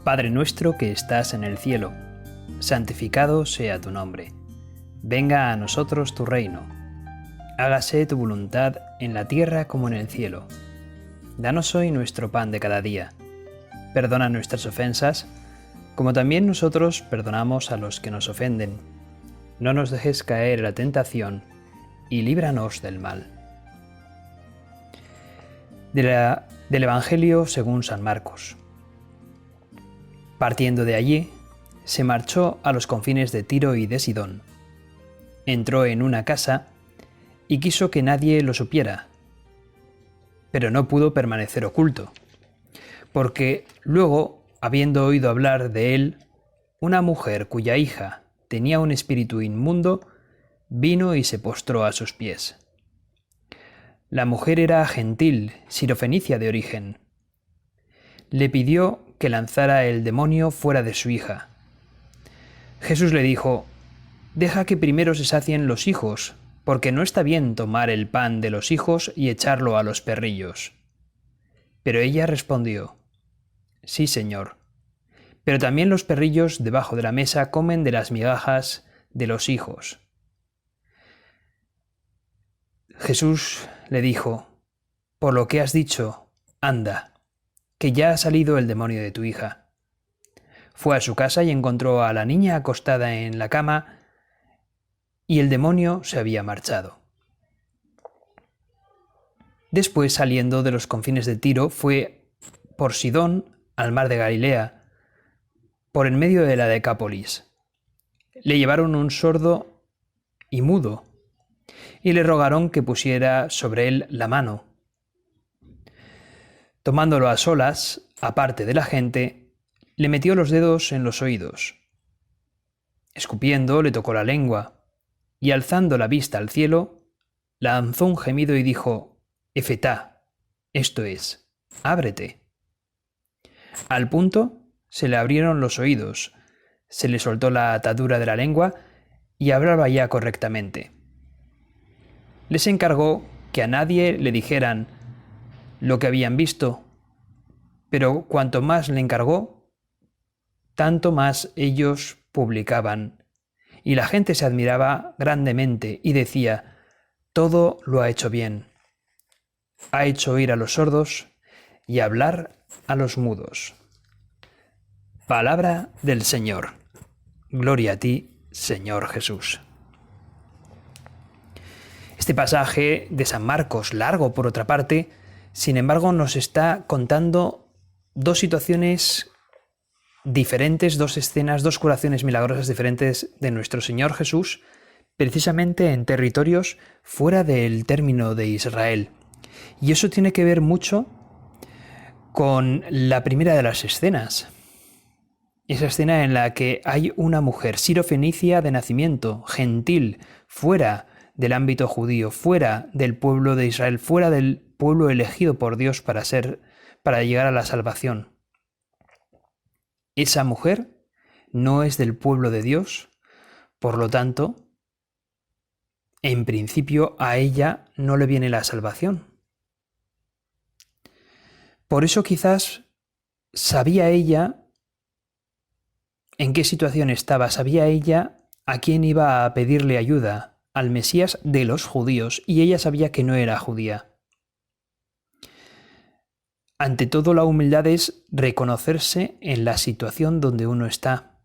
Padre nuestro que estás en el cielo, santificado sea tu nombre. Venga a nosotros tu reino. Hágase tu voluntad en la tierra como en el cielo. Danos hoy nuestro pan de cada día. Perdona nuestras ofensas, como también nosotros perdonamos a los que nos ofenden. No nos dejes caer en la tentación, y líbranos del mal. Del Evangelio según San Marcos. Partiendo de allí, se marchó a los confines de Tiro y de Sidón. Entró en una casa y quiso que nadie lo supiera, pero no pudo permanecer oculto, porque luego, habiendo oído hablar de él, una mujer cuya hija tenía un espíritu inmundo, vino y se postró a sus pies. La mujer era gentil, sirofenicia de origen. Le pidió que lanzara el demonio fuera de su hija. Jesús le dijo: «Deja que primero se sacien los hijos, porque no está bien tomar el pan de los hijos y echarlo a los perrillos». Pero ella respondió: «Sí, Señor, pero también los perrillos debajo de la mesa comen de las migajas de los hijos». Jesús le dijo: «Por lo que has dicho, anda, que ya ha salido el demonio de tu hija». Fue a su casa y encontró a la niña acostada en la cama, y el demonio se había marchado. Después, saliendo de los confines de Tiro, fue por Sidón al mar de Galilea, por en medio de la Decápolis. Le llevaron un sordo y mudo, y le rogaron que pusiera sobre él la mano. Tomándolo a solas, aparte de la gente, le metió los dedos en los oídos. Escupiendo, le tocó la lengua, y alzando la vista al cielo, lanzó un gemido y dijo: «Efetá», esto es, «ábrete». Al punto se le abrieron los oídos, se le soltó la atadura de la lengua y hablaba ya correctamente. Les encargó que a nadie le dijeran lo que habían visto, pero cuanto más le encargó, tanto más ellos publicaban, y la gente se admiraba grandemente y decía: «Todo lo ha hecho bien. Ha hecho oír a los sordos y hablar a los mudos». Palabra del Señor. Gloria a ti, Señor Jesús. Este pasaje de San Marcos, largo por otra parte, sin embargo nos está contando dos situaciones diferentes, dos escenas, dos curaciones milagrosas diferentes de nuestro Señor Jesús, precisamente en territorios fuera del término de Israel. Y eso tiene que ver mucho con la primera de las escenas. Esa escena en la que hay una mujer sirofenicia de nacimiento, gentil, fuera del ámbito judío, fuera del pueblo de Israel, fuera del pueblo elegido por Dios para llegar a la salvación. Esa mujer no es del pueblo de Dios, por lo tanto, en principio a ella no le viene la salvación. Por eso quizás sabía ella en qué situación estaba, sabía ella a quién iba a pedirle ayuda, al Mesías de los judíos, y ella sabía que no era judía. Ante todo, la humildad es reconocerse en la situación donde uno está,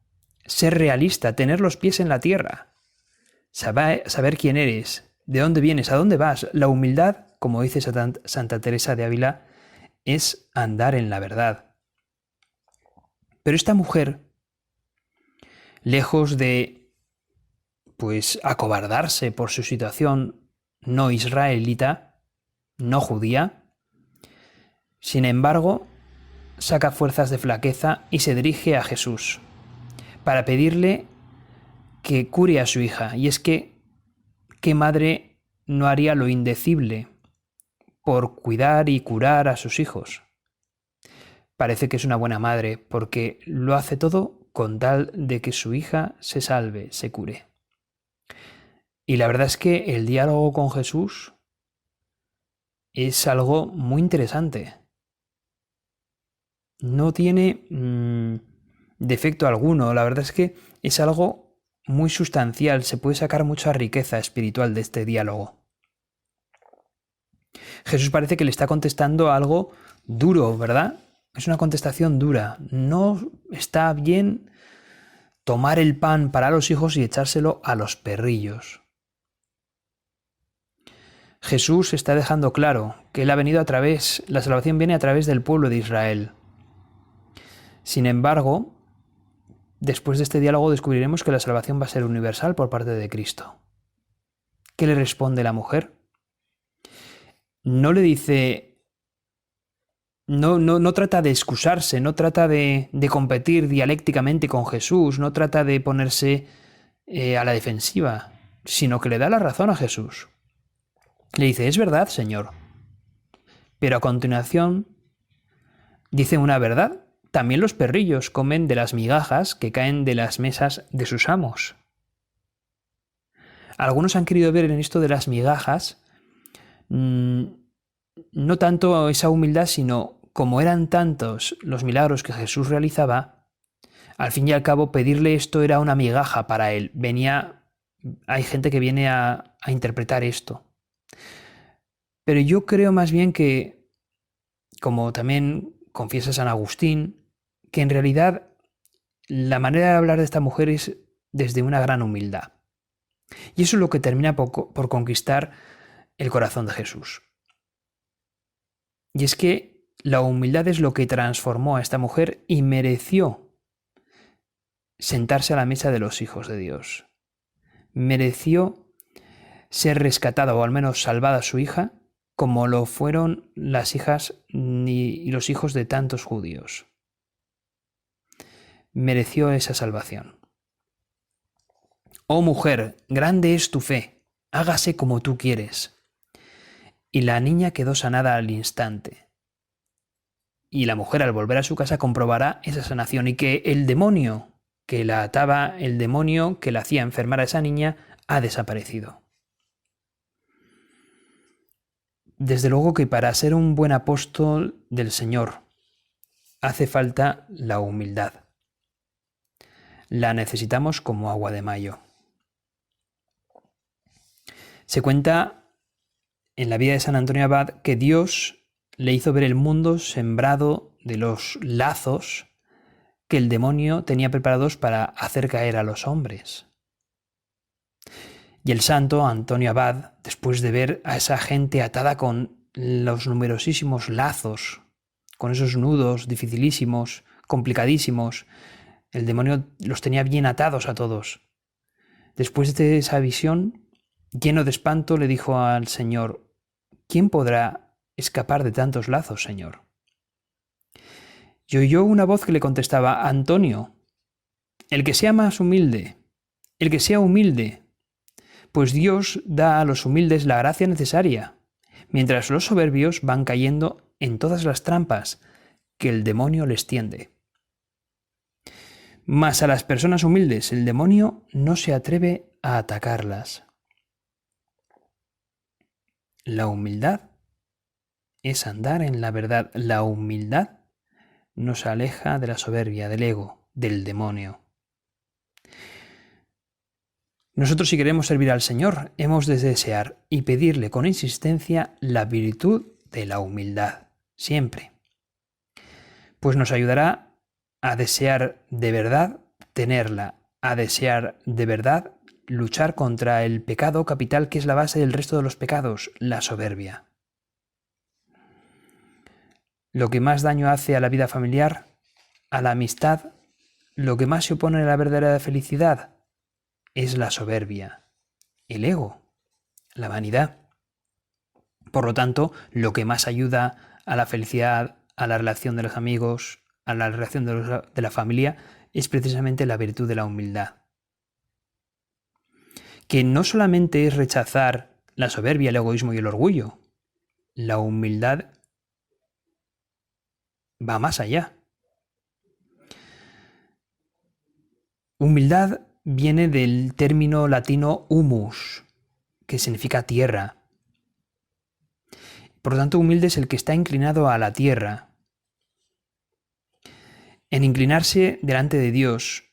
ser realista, tener los pies en la tierra, saber quién eres, de dónde vienes, a dónde vas. La humildad, como dice Santa Teresa de Ávila, es andar en la verdad. Pero esta mujer, lejos de acobardarse por su situación no israelita, no judía, sin embargo, saca fuerzas de flaqueza y se dirige a Jesús para pedirle que cure a su hija. Y es que, ¿qué madre no haría lo indecible por cuidar y curar a sus hijos? Parece que es una buena madre porque lo hace todo con tal de que su hija se salve, se cure. Y la verdad es que el diálogo con Jesús es algo muy interesante. No tiene defecto alguno. La verdad es que es algo muy sustancial, se puede sacar mucha riqueza espiritual de este diálogo. Jesús parece que le está contestando algo duro, ¿verdad? Es una contestación dura. No está bien tomar el pan para los hijos y echárselo a los perrillos. Jesús está dejando claro que Él ha venido la salvación viene a través del pueblo de Israel. Sin embargo, después de este diálogo descubriremos que la salvación va a ser universal por parte de Cristo. ¿Qué le responde la mujer? No le dice, no trata de excusarse, no trata de competir dialécticamente con Jesús, no trata de ponerse a la defensiva, sino que le da la razón a Jesús. Le dice, es verdad, Señor. Pero a continuación dice una verdad. También los perrillos comen de las migajas que caen de las mesas de sus amos. Algunos han querido ver en esto de las migajas no tanto esa humildad, sino como eran tantos los milagros que Jesús realizaba, al fin y al cabo pedirle esto era una migaja para él. Hay gente que viene a interpretar esto. Pero yo creo más bien que, como también confiesa San Agustín, que en realidad la manera de hablar de esta mujer es desde una gran humildad. Y eso es lo que termina por conquistar el corazón de Jesús. Y es que la humildad es lo que transformó a esta mujer y mereció sentarse a la mesa de los hijos de Dios. Mereció ser rescatada o al menos salvada su hija, como lo fueron las hijas y los hijos de tantos judíos. Mereció esa salvación. Oh mujer, grande es tu fe, hágase como tú quieres. Y la niña quedó sanada al instante. Y la mujer al volver a su casa comprobará esa sanación y que el demonio que la ataba, el demonio que la hacía enfermar a esa niña, ha desaparecido. Desde luego que para ser un buen apóstol del Señor hace falta la humildad. La necesitamos como agua de mayo. Se cuenta en la vida de San Antonio Abad que Dios le hizo ver el mundo sembrado de los lazos que el demonio tenía preparados para hacer caer a los hombres. Y el santo Antonio Abad, después de ver a esa gente atada con los numerosísimos lazos, con esos nudos dificilísimos, complicadísimos, el demonio los tenía bien atados a todos. Después de esa visión, lleno de espanto, le dijo al Señor, ¿quién podrá escapar de tantos lazos, Señor? Y oyó una voz que le contestaba, Antonio, el que sea más humilde, el que sea humilde, pues Dios da a los humildes la gracia necesaria, mientras los soberbios van cayendo en todas las trampas que el demonio les tiende. Mas a las personas humildes el demonio no se atreve a atacarlas. La humildad es andar en la verdad. La humildad nos aleja de la soberbia, del ego, del demonio. Nosotros, si queremos servir al Señor, hemos de desear y pedirle con insistencia la virtud de la humildad, siempre. Pues nos ayudará a desear de verdad tenerla, a desear de verdad luchar contra el pecado capital que es la base del resto de los pecados, la soberbia. Lo que más daño hace a la vida familiar, a la amistad, lo que más se opone a la verdadera felicidad, es la soberbia, el ego, la vanidad. Por lo tanto, lo que más ayuda a la felicidad, a la relación de los amigos, a la relación de la familia, es precisamente la virtud de la humildad. Que no solamente es rechazar la soberbia, el egoísmo y el orgullo. La humildad va más allá. Humildad viene del término latino humus, que significa tierra. Por lo tanto, humilde es el que está inclinado a la tierra. en inclinarse delante de Dios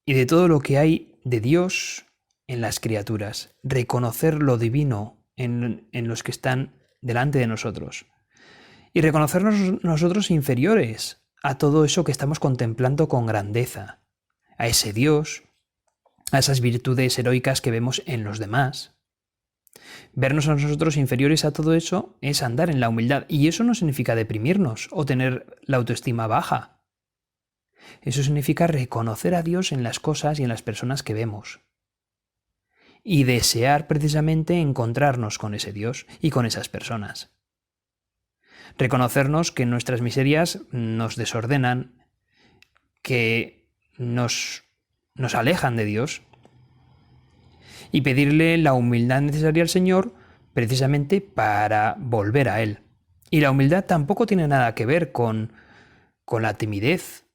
y de todo lo que hay de Dios en las criaturas, reconocer lo divino en los que están delante de nosotros y reconocernos nosotros inferiores a todo eso que estamos contemplando con grandeza, a ese Dios, a esas virtudes heroicas que vemos en los demás. Vernos a nosotros inferiores a todo eso es andar en la humildad, y eso no significa deprimirnos o tener la autoestima baja. Eso significa reconocer a Dios en las cosas y en las personas que vemos. Y desear precisamente encontrarnos con ese Dios y con esas personas. Reconocernos que nuestras miserias nos desordenan, que nos alejan de Dios, y pedirle la humildad necesaria al Señor precisamente para volver a Él. Y la humildad tampoco tiene nada que ver con la timidez,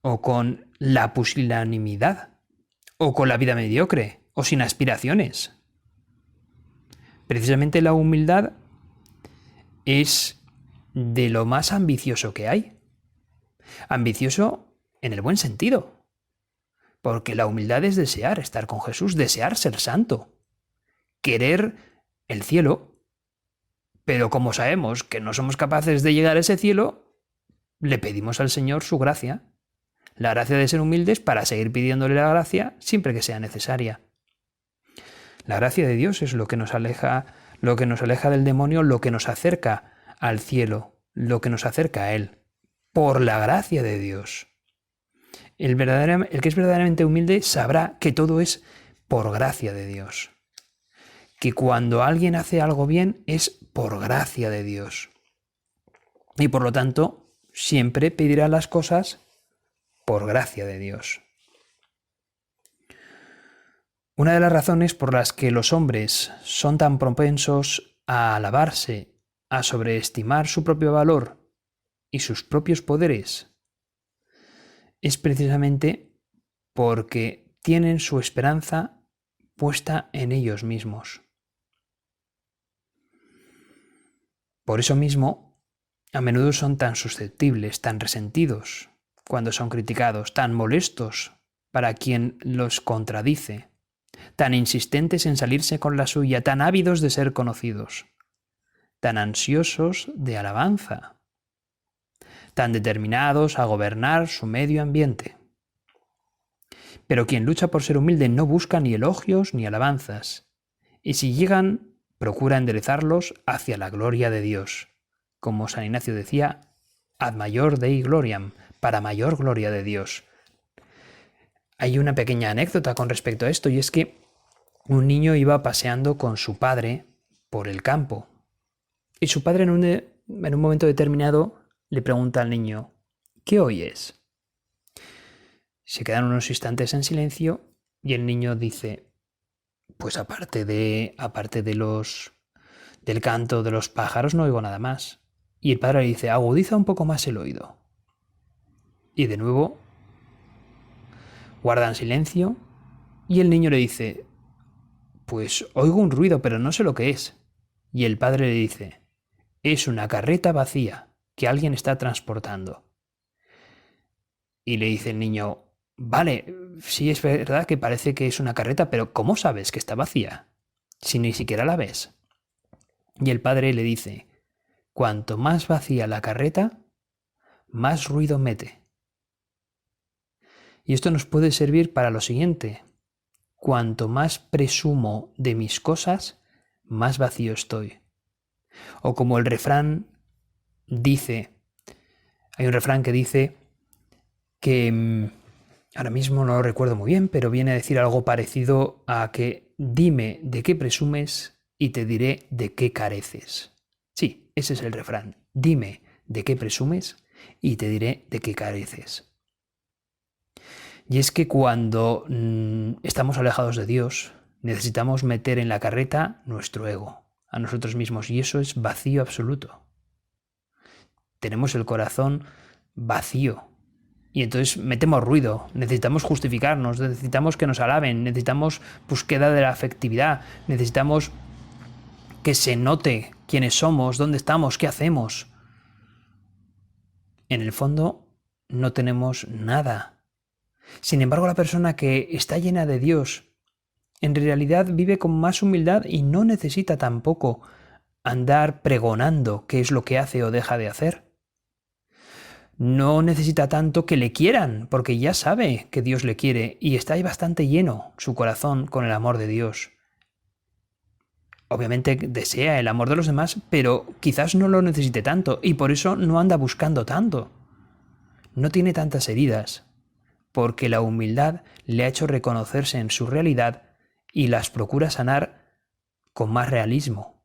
o con la pusilanimidad, o con la vida mediocre, o sin aspiraciones. Precisamente la humildad es de lo más ambicioso que hay. Ambicioso en el buen sentido. Porque la humildad es desear estar con Jesús, desear ser santo, querer el cielo, pero como sabemos que no somos capaces de llegar a ese cielo, le pedimos al Señor su gracia, la gracia de ser humildes para seguir pidiéndole la gracia siempre que sea necesaria. La gracia de Dios es lo que nos aleja del demonio, lo que nos acerca al cielo, lo que nos acerca a Él, por la gracia de Dios. El que es verdaderamente humilde sabrá que todo es por gracia de Dios. Que cuando alguien hace algo bien es por gracia de Dios. Y por lo tanto, siempre pedirá las cosas por gracia de Dios. Una de las razones por las que los hombres son tan propensos a alabarse, a sobreestimar su propio valor y sus propios poderes, es precisamente porque tienen su esperanza puesta en ellos mismos. Por eso mismo, a menudo son tan susceptibles, tan resentidos cuando son criticados, tan molestos para quien los contradice, tan insistentes en salirse con la suya, tan ávidos de ser conocidos, tan ansiosos de alabanza, tan determinados a gobernar su medio ambiente. Pero quien lucha por ser humilde no busca ni elogios ni alabanzas, y si llegan, procura enderezarlos hacia la gloria de Dios. Como San Ignacio decía, ad maior Dei gloriam, para mayor gloria de Dios. Hay una pequeña anécdota con respecto a esto, y es que un niño iba paseando con su padre por el campo, y su padre en un momento determinado le pregunta al niño: ¿qué oyes? Se quedan unos instantes en silencio y el niño dice: pues aparte del canto de los pájaros no oigo nada más. Y el padre le dice: agudiza un poco más el oído. Y de nuevo guardan silencio y el niño le dice: pues oigo un ruido, pero no sé lo que es. Y el padre le dice: es una carreta vacía que alguien está transportando. Y le dice el niño: vale, sí es verdad que parece que es una carreta, pero ¿cómo sabes que está vacía? Si ni siquiera la ves. Y el padre le dice: cuanto más vacía la carreta, más ruido mete. Y esto nos puede servir para lo siguiente: cuanto más presumo de mis cosas, más vacío estoy. O como el refrán dice, hay un refrán que dice que, ahora mismo no lo recuerdo muy bien, pero viene a decir algo parecido a que dime de qué presumes y te diré de qué careces. Sí, ese es el refrán. Dime de qué presumes y te diré de qué careces. Y es que cuando estamos alejados de Dios, necesitamos meter en la carreta nuestro ego, a nosotros mismos, y eso es vacío absoluto. Tenemos el corazón vacío y entonces metemos ruido, necesitamos justificarnos, necesitamos que nos alaben, necesitamos búsqueda de la afectividad, necesitamos que se note quiénes somos, dónde estamos, qué hacemos. En el fondo, no tenemos nada. Sin embargo, la persona que está llena de Dios, en realidad vive con más humildad y no necesita tampoco andar pregonando qué es lo que hace o deja de hacer. No necesita tanto que le quieran, porque ya sabe que Dios le quiere y está ahí bastante lleno su corazón con el amor de Dios. Obviamente desea el amor de los demás, pero quizás no lo necesite tanto y por eso no anda buscando tanto. No tiene tantas heridas, porque la humildad le ha hecho reconocerse en su realidad y las procura sanar con más realismo.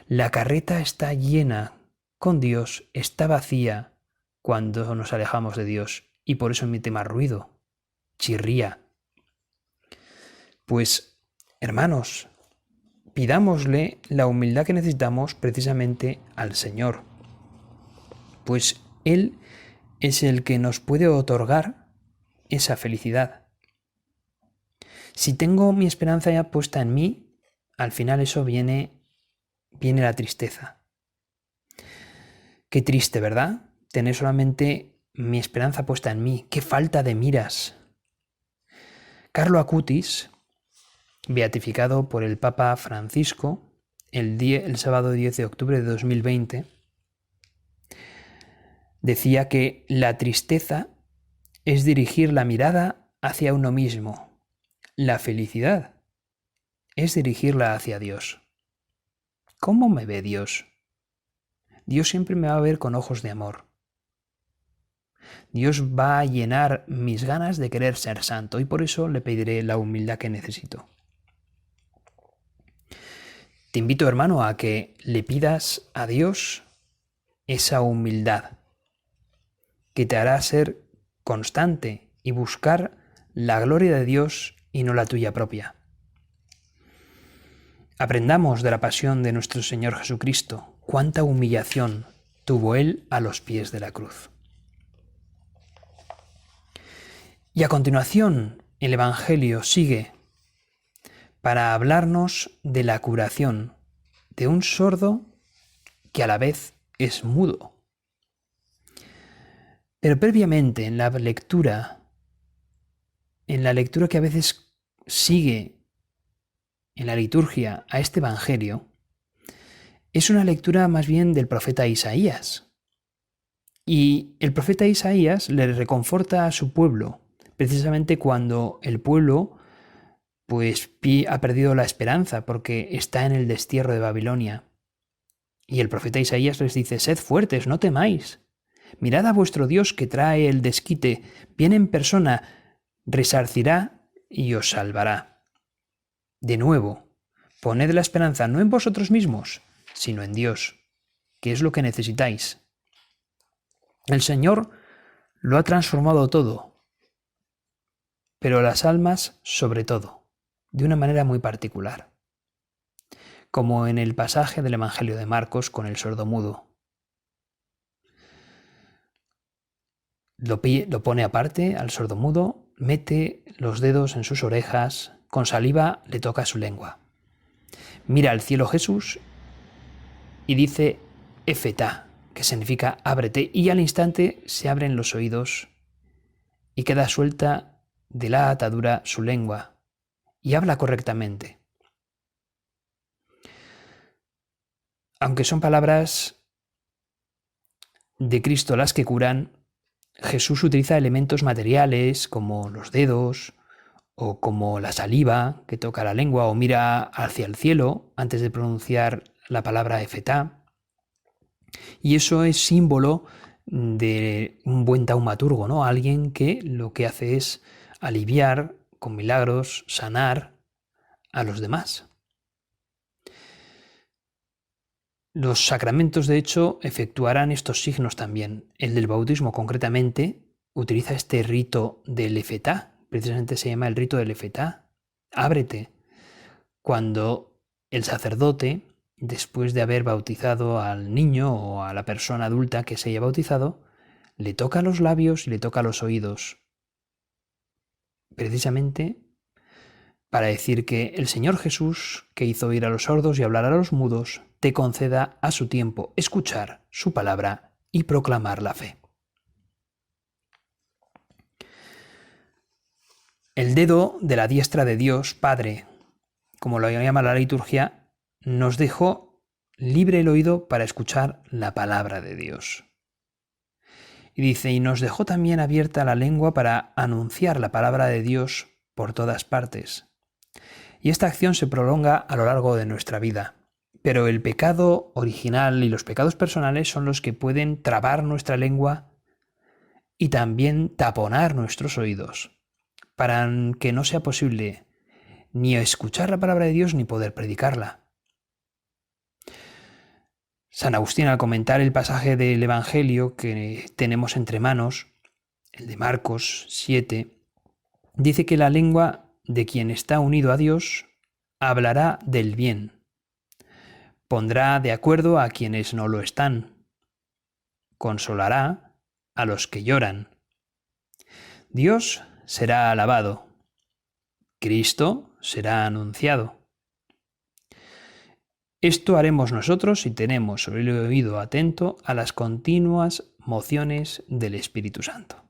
La carreta está llena con Dios, está vacía cuando nos alejamos de Dios y por eso emite más ruido, chirría. Pues, hermanos, pidámosle la humildad que necesitamos precisamente al Señor, pues Él es el que nos puede otorgar esa felicidad. Si tengo mi esperanza ya puesta en mí, al final eso viene la tristeza. Qué triste, ¿verdad? Tener solamente mi esperanza puesta en mí. Qué falta de miras. Carlo Acutis, beatificado por el Papa Francisco el sábado 10 de octubre de 2020, decía que la tristeza es dirigir la mirada hacia uno mismo. La felicidad es dirigirla hacia Dios. ¿Cómo me ve Dios? Dios siempre me va a ver con ojos de amor. Dios va a llenar mis ganas de querer ser santo y por eso le pediré la humildad que necesito. Te invito, hermano, a que le pidas a Dios esa humildad que te hará ser constante y buscar la gloria de Dios y no la tuya propia. Aprendamos de la pasión de nuestro Señor Jesucristo, cuánta humillación tuvo Él a los pies de la cruz. Y a continuación, el Evangelio sigue para hablarnos de la curación de un sordo que a la vez es mudo. Pero previamente, en la lectura que a veces sigue en la liturgia a este Evangelio, es una lectura más bien del profeta Isaías. Y el profeta Isaías le reconforta a su pueblo, precisamente cuando el pueblo pues ha perdido la esperanza porque está en el destierro de Babilonia. Y el profeta Isaías les dice: sed fuertes, no temáis. Mirad a vuestro Dios que trae el desquite, viene en persona, resarcirá y os salvará. De nuevo, poned la esperanza no en vosotros mismos, sino en Dios, que es lo que necesitáis. El Señor lo ha transformado todo, pero las almas sobre todo, de una manera muy particular, como en el pasaje del Evangelio de Marcos con el sordomudo. Lo pone aparte al sordomudo, mete los dedos en sus orejas, con saliva le toca su lengua. Mira al cielo Jesús y dice Efetá, que significa ábrete, y al instante se abren los oídos y queda suelta de la atadura su lengua y habla correctamente. Aunque son palabras de Cristo las que curan, Jesús utiliza elementos materiales como los dedos o como la saliva que toca la lengua o mira hacia el cielo antes de pronunciar la palabra Efetá. Y eso es símbolo de un buen taumaturgo, ¿no? Alguien que lo que hace es aliviar con milagros, sanar a los demás. Los sacramentos, de hecho, efectuarán estos signos también. El del bautismo, concretamente, utiliza este rito del Efetá. Precisamente se llama el rito del Efetá. Ábrete. Cuando el sacerdote, después de haber bautizado al niño o a la persona adulta que se haya bautizado, le toca los labios y le toca los oídos. Precisamente para decir que el Señor Jesús, que hizo oír a los sordos y hablar a los mudos, te conceda a su tiempo escuchar su palabra y proclamar la fe. El dedo de la diestra de Dios, Padre, como lo llama la liturgia, nos dejó libre el oído para escuchar la palabra de Dios. Y dice, y nos dejó también abierta la lengua para anunciar la palabra de Dios por todas partes. Y esta acción se prolonga a lo largo de nuestra vida. Pero el pecado original y los pecados personales son los que pueden trabar nuestra lengua y también taponar nuestros oídos, para que no sea posible ni escuchar la palabra de Dios ni poder predicarla. San Agustín, al comentar el pasaje del Evangelio que tenemos entre manos, el de Marcos 7, dice que la lengua de quien está unido a Dios hablará del bien, pondrá de acuerdo a quienes no lo están, consolará a los que lloran. Dios será alabado, Cristo será anunciado. Esto haremos nosotros si tenemos el oído atento a las continuas mociones del Espíritu Santo.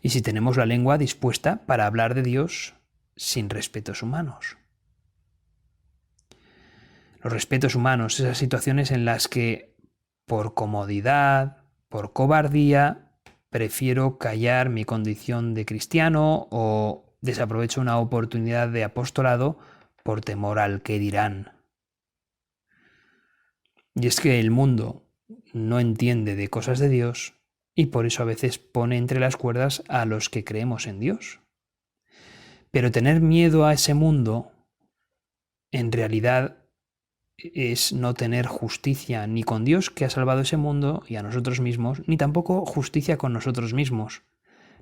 Y si tenemos la lengua dispuesta para hablar de Dios sin respetos humanos. Los respetos humanos, esas situaciones en las que por comodidad, por cobardía, prefiero callar mi condición de cristiano o desaprovecho una oportunidad de apostolado por temor al que dirán. Y es que el mundo no entiende de cosas de Dios y por eso a veces pone entre las cuerdas a los que creemos en Dios. Pero tener miedo a ese mundo en realidad es no tener justicia ni con Dios que ha salvado ese mundo y a nosotros mismos, ni tampoco justicia con nosotros mismos.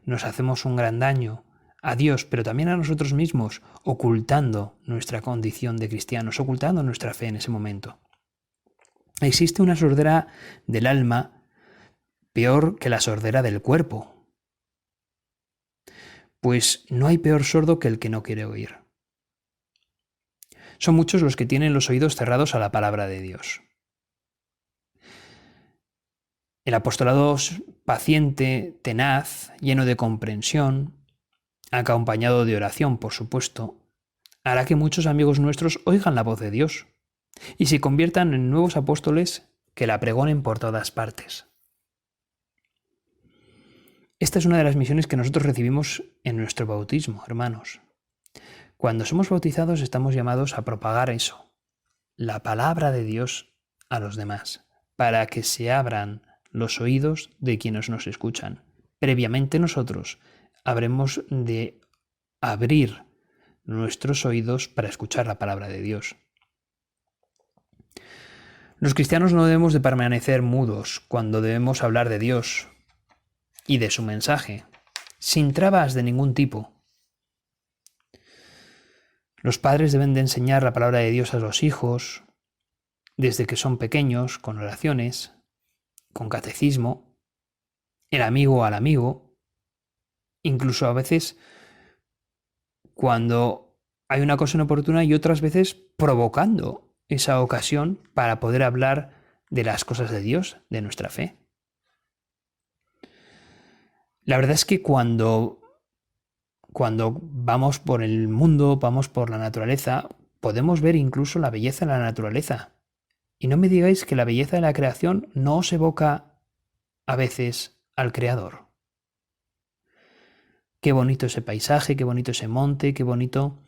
Nos hacemos un gran daño a Dios, pero también a nosotros mismos, ocultando nuestra condición de cristianos, ocultando nuestra fe en ese momento. Existe una sordera del alma peor que la sordera del cuerpo, pues no hay peor sordo que el que no quiere oír. Son muchos los que tienen los oídos cerrados a la palabra de Dios. El apostolado paciente, tenaz, lleno de comprensión, acompañado de oración, por supuesto, hará que muchos amigos nuestros oigan la voz de Dios y se conviertan en nuevos apóstoles que la pregonen por todas partes. Esta es una de las misiones que nosotros recibimos en nuestro bautismo, hermanos. Cuando somos bautizados estamos llamados a propagar eso, la palabra de Dios a los demás, para que se abran los oídos de quienes nos escuchan. Previamente nosotros habremos de abrir nuestros oídos para escuchar la palabra de Dios. Los cristianos no debemos de permanecer mudos cuando debemos hablar de Dios y de su mensaje, sin trabas de ningún tipo. Los padres deben de enseñar la palabra de Dios a los hijos desde que son pequeños, con oraciones, con catecismo, el amigo al amigo, incluso a veces cuando hay una ocasión oportuna y otras veces provocando esa ocasión para poder hablar de las cosas de Dios, de nuestra fe. La verdad es que cuando vamos por el mundo, vamos por la naturaleza, podemos ver incluso la belleza de la naturaleza. Y no me digáis que la belleza de la creación no os evoca a veces al Creador. Qué bonito ese paisaje, qué bonito ese monte, qué bonito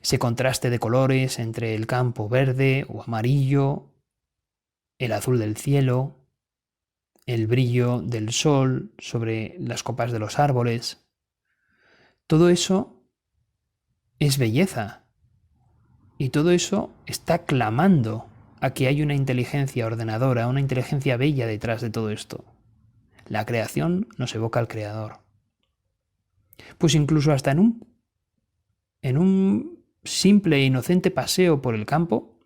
ese contraste de colores entre el campo verde o amarillo, el azul del cielo, el brillo del sol sobre las copas de los árboles. Todo eso es belleza. Y todo eso está clamando a que hay una inteligencia ordenadora, una inteligencia bella detrás de todo esto. La creación nos evoca al Creador. Pues incluso hasta en un simple e inocente paseo por el campo,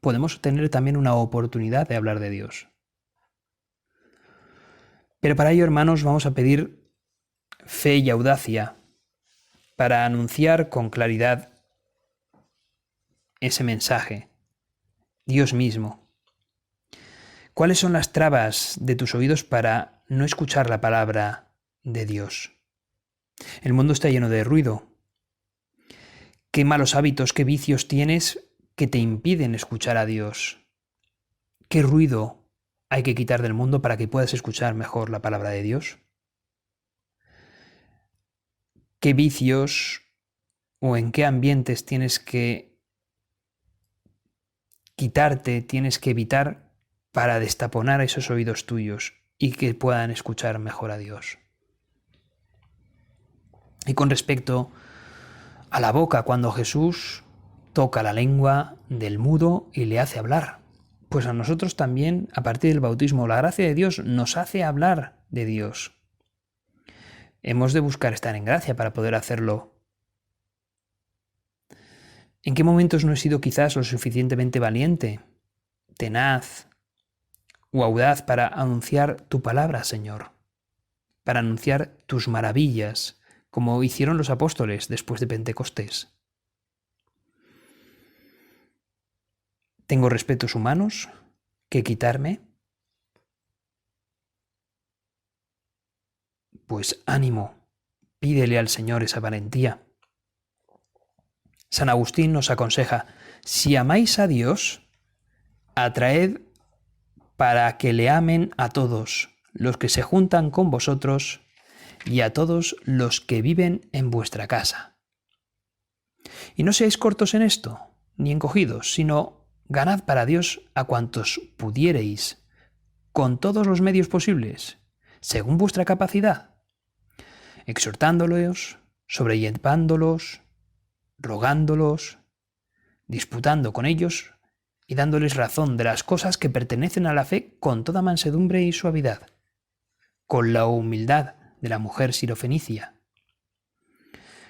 podemos tener también una oportunidad de hablar de Dios. Pero para ello, hermanos, vamos a pedir fe y audacia para anunciar con claridad ese mensaje, Dios mismo. ¿Cuáles son las trabas de tus oídos para no escuchar la palabra de Dios? El mundo está lleno de ruido. ¿Qué malos hábitos, qué vicios tienes que te impiden escuchar a Dios? ¿Qué ruido hay que quitar del mundo para que puedas escuchar mejor la palabra de Dios? ¿Qué vicios o en qué ambientes tienes que quitarte, tienes que evitar para destaponar esos oídos tuyos y que puedan escuchar mejor a Dios? Y con respecto a la boca, cuando Jesús toca la lengua del mudo y le hace hablar, pues a nosotros también, a partir del bautismo, la gracia de Dios nos hace hablar de Dios. Hemos de buscar estar en gracia para poder hacerlo. ¿En qué momentos no he sido quizás lo suficientemente valiente, tenaz o audaz para anunciar tu palabra, Señor? Para anunciar tus maravillas, como hicieron los apóstoles después de Pentecostés. ¿Tengo respetos humanos que quitarme? Pues ánimo, pídele al Señor esa valentía. San Agustín nos aconseja: si amáis a Dios, atraed para que le amen a todos los que se juntan con vosotros y a todos los que viven en vuestra casa. Y no seáis cortos en esto, ni encogidos, sino ganad para Dios a cuantos pudiereis, con todos los medios posibles, según vuestra capacidad, exhortándolos, sobrellevándolos, rogándolos, disputando con ellos y dándoles razón de las cosas que pertenecen a la fe con toda mansedumbre y suavidad, con la humildad de la mujer sirofenicia.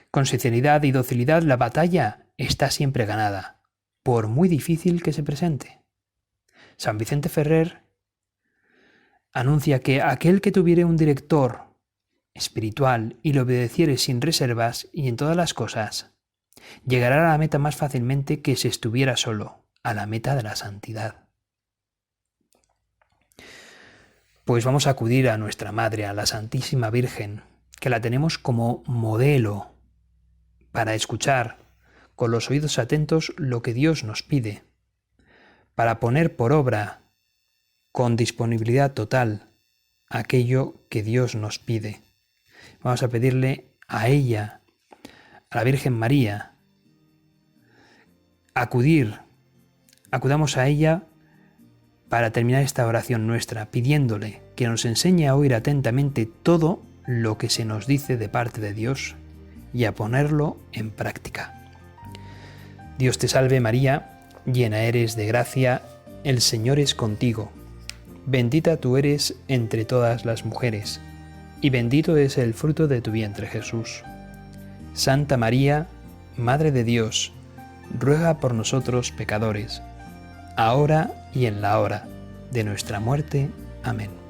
Con sinceridad y docilidad la batalla está siempre ganada, por muy difícil que se presente. San Vicente Ferrer anuncia que aquel que tuviere un director espiritual y le obedeciere sin reservas y en todas las cosas, llegará a la meta más fácilmente que si estuviera solo, a la meta de la santidad. Pues vamos a acudir a nuestra Madre, a la Santísima Virgen, que la tenemos como modelo para escuchar con los oídos atentos lo que Dios nos pide, para poner por obra con disponibilidad total aquello que Dios nos pide. Vamos a pedirle a ella, a la Virgen María, acudamos a ella para terminar esta oración nuestra, pidiéndole que nos enseñe a oír atentamente todo lo que se nos dice de parte de Dios y a ponerlo en práctica. Dios te salve María, llena eres de gracia, el Señor es contigo. Bendita tú eres entre todas las mujeres, y bendito es el fruto de tu vientre Jesús. Santa María, Madre de Dios, ruega por nosotros pecadores, ahora y en la hora de nuestra muerte. Amén.